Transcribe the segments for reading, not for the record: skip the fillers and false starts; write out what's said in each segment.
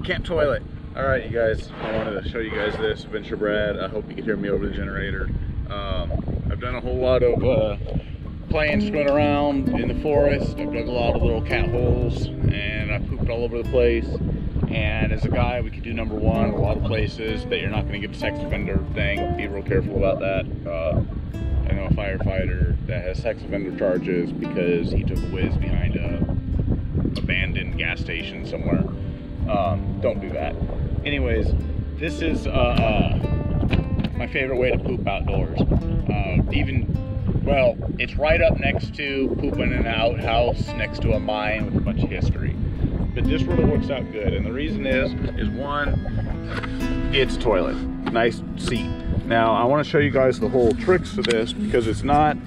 Camp toilet. All right, you guys, I wanted to show you guys this, Adventure Brad. I hope you can hear me over the generator. I've done a whole lot of playing, screwing around in the forest. I've dug a lot of little cat holes, and I pooped all over the place. And as a guy, we could do number one a lot of places that you're not going to get the sex offender thing. Be real careful about that. I know a firefighter that has sex offender charges because he took a whiz behind a abandoned gas station somewhere. Don't do that. Anyways, this is my favorite way to poop outdoors. Well, it's right up next to pooping in an outhouse next to a mine with a bunch of history. But this really works out good, and the reason is one, it's a toilet, nice seat. Now I want to show you guys the whole tricks of this because it's not.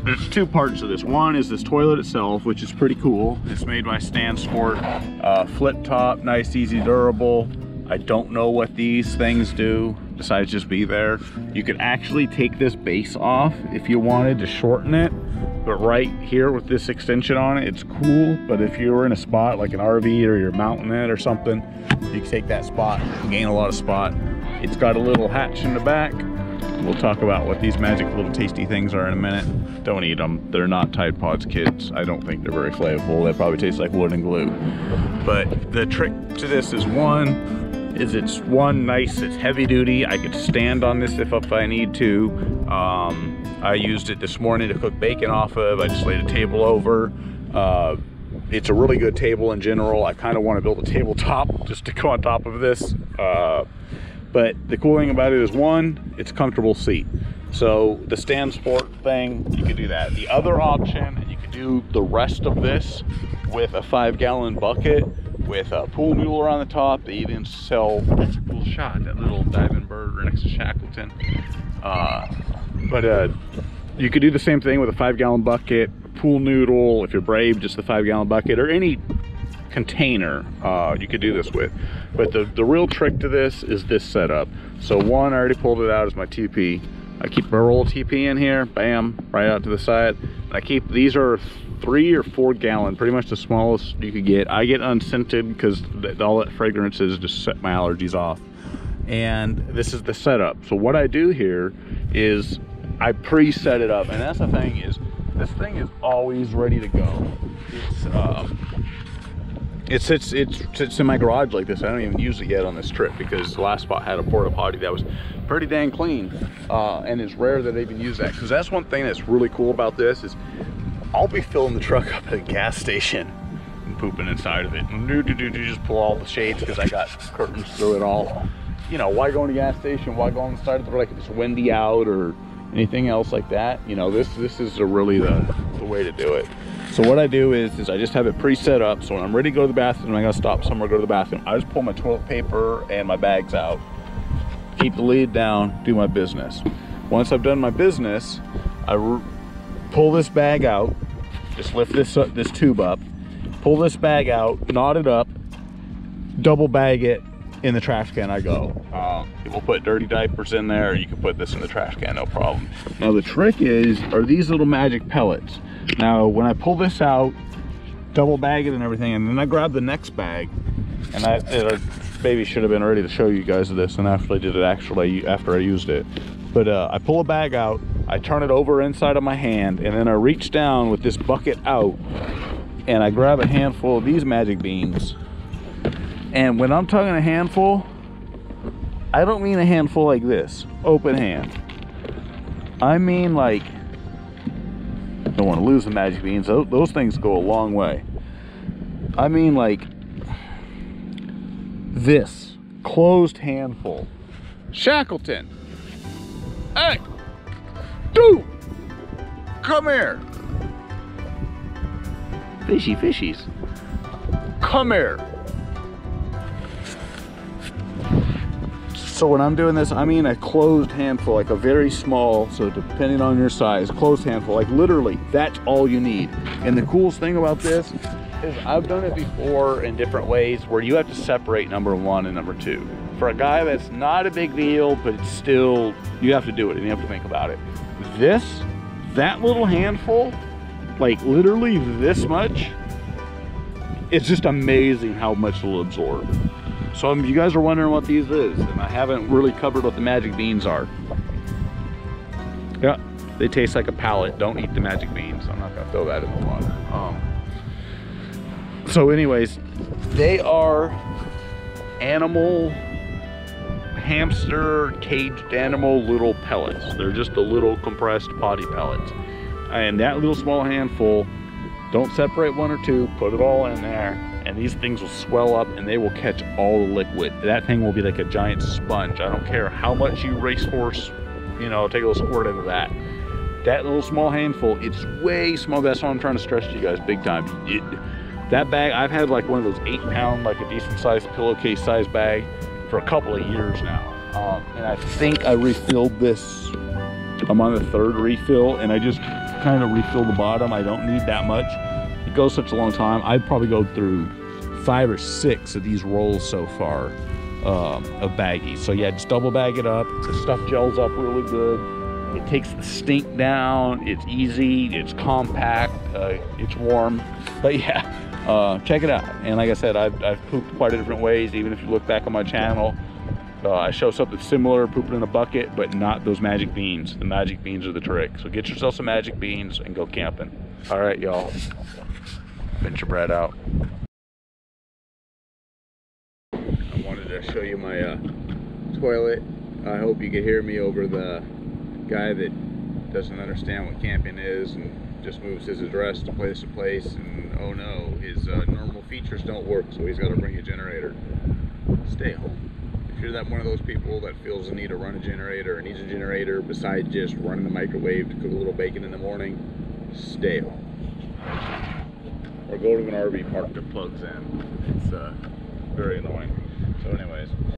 There's two parts of this. One is this toilet itself, which is pretty cool. It's made by StanSport, flip top, nice, easy, durable. I don't know what these things do besides just be there. You could actually take this base off if you wanted to shorten it. But right here with this extension on it, it's cool. But if you were in a spot like an RV or you're mounting it or something, you can take that spot, gain a lot of spot. It's got a little hatch in the back. We'll talk about what these magic little tasty things are in a minute. Don't eat them. They're not Tide Pods, kids. I don't think they're very flavorful. They probably taste like wood and glue. But the trick to this is it's nice, it's heavy duty. I could stand on this if I need to. I used it this morning to cook bacon off of. I just laid a table over. It's a really good table in general. I kind of want to build a tabletop just to go on top of this. But the cool thing about it is one, it's a comfortable seat. So the StanSport thing, you could do that. The other option, and you could do the rest of this with a 5-gallon bucket with a pool noodler on the top. They even sell, that's a cool shot, that little diving bird right next to Shackleton. You could do the same thing with a 5-gallon bucket, pool noodle, if you're brave, just the 5-gallon bucket, or any container you could do this with. But the real trick to this is this setup. So one, I already pulled it out as my TP. I keep a roll of TP in here, bam, right out to the side. And I keep, these are 3 or 4 gallon, pretty much the smallest you could get. I get unscented because all that fragrances just set my allergies off. And this is the setup. So what I do here is I pre-set it up, and that's the thing is, this thing is always ready to go. It sits in my garage like this. I don't even use it yet on this trip because the last spot had a porta potty that was pretty dang clean, and it's rare that I even use that, because that's one thing that's really cool about this is I'll be filling the truck up at a gas station and pooping inside of it. And just pull all the shades because I got curtains through it all. You know, why go in a gas station? Why go on the side of the road like if it's windy out or anything else like that? You know, this is really the way to do it. So what I do is I just have it pre-set up, so when I'm ready to go to the bathroom, I gotta stop somewhere, go to the bathroom, I just pull my toilet paper and my bags out, keep the lid down, do my business. Once I've done my business, I pull this bag out, just lift this tube up, pull this bag out, knot it up, double bag it, in the trash can I go. People put dirty diapers in there, or you can put this in the trash can, no problem. Now the trick are these little magic pellets. Now when I pull this out, double bag it and everything, and then I grab the next bag, and I maybe should have been ready to show you guys this, and after I used it. But I pull a bag out, I turn it over inside of my hand, and then I reach down with this bucket out, and I grab a handful of these magic beans. And when I'm talking a handful, I don't mean a handful like this, open hand. I mean like, don't want to lose the magic beans, those things go a long way. I mean like this, closed handful. Shackleton, hey, dude, come here. Fishies, come here. So when I'm doing this, I mean a closed handful, like a very small, so depending on your size, closed handful, like literally, that's all you need. And the coolest thing about this is I've done it before in different ways where you have to separate number 1 and number 2. For a guy, that's not a big deal, but it's still, you have to do it and you have to think about it. That little handful, like literally this much, it's just amazing how much it'll absorb. So if you guys are wondering what these is, and I haven't really covered what the magic beans are. Yeah, they taste like a pallet. Don't eat the magic beans. I'm not gonna throw that in the water. So anyways, they are animal, hamster, caged animal little pellets. They're just the little compressed potty pellets. And that little small handful, don't separate one or two, put it all in there, and these things will swell up and they will catch all the liquid. That thing will be like a giant sponge. I don't care how much you racehorse, you know, take a little squirt into that. That little small handful, it's way small. That's what I'm trying to stress to you guys big time. That bag, I've had like one of those 8-pound, like a decent sized pillowcase size bag for a couple of years now. And I think I refilled this, I'm on the 3rd refill, and I just kind of refill the bottom. I don't need that much. It goes such a long time. I'd probably go through 5 or 6 of these rolls so far of baggies. So yeah, just double bag it up. The stuff gels up really good. It takes the stink down. It's easy, it's compact, it's warm. But yeah, check it out. And like I said, I've pooped quite a different ways. Even if you look back on my channel, I show something similar, pooping in a bucket, but not those magic beans. The magic beans are the trick. So get yourself some magic beans and go camping. All right, y'all. Venture Brad out. I wanted to show you my toilet. I hope you can hear me over the guy that doesn't understand what camping is and just moves his address to place, and oh no, his normal features don't work, so he's got to bring a generator. Stay home. If you're that one of those people that feels the need to run a generator or needs a generator besides just running the microwave to cook a little bacon in the morning, stay home. Or go to an RV park that plugs in. It's very annoying. So anyways.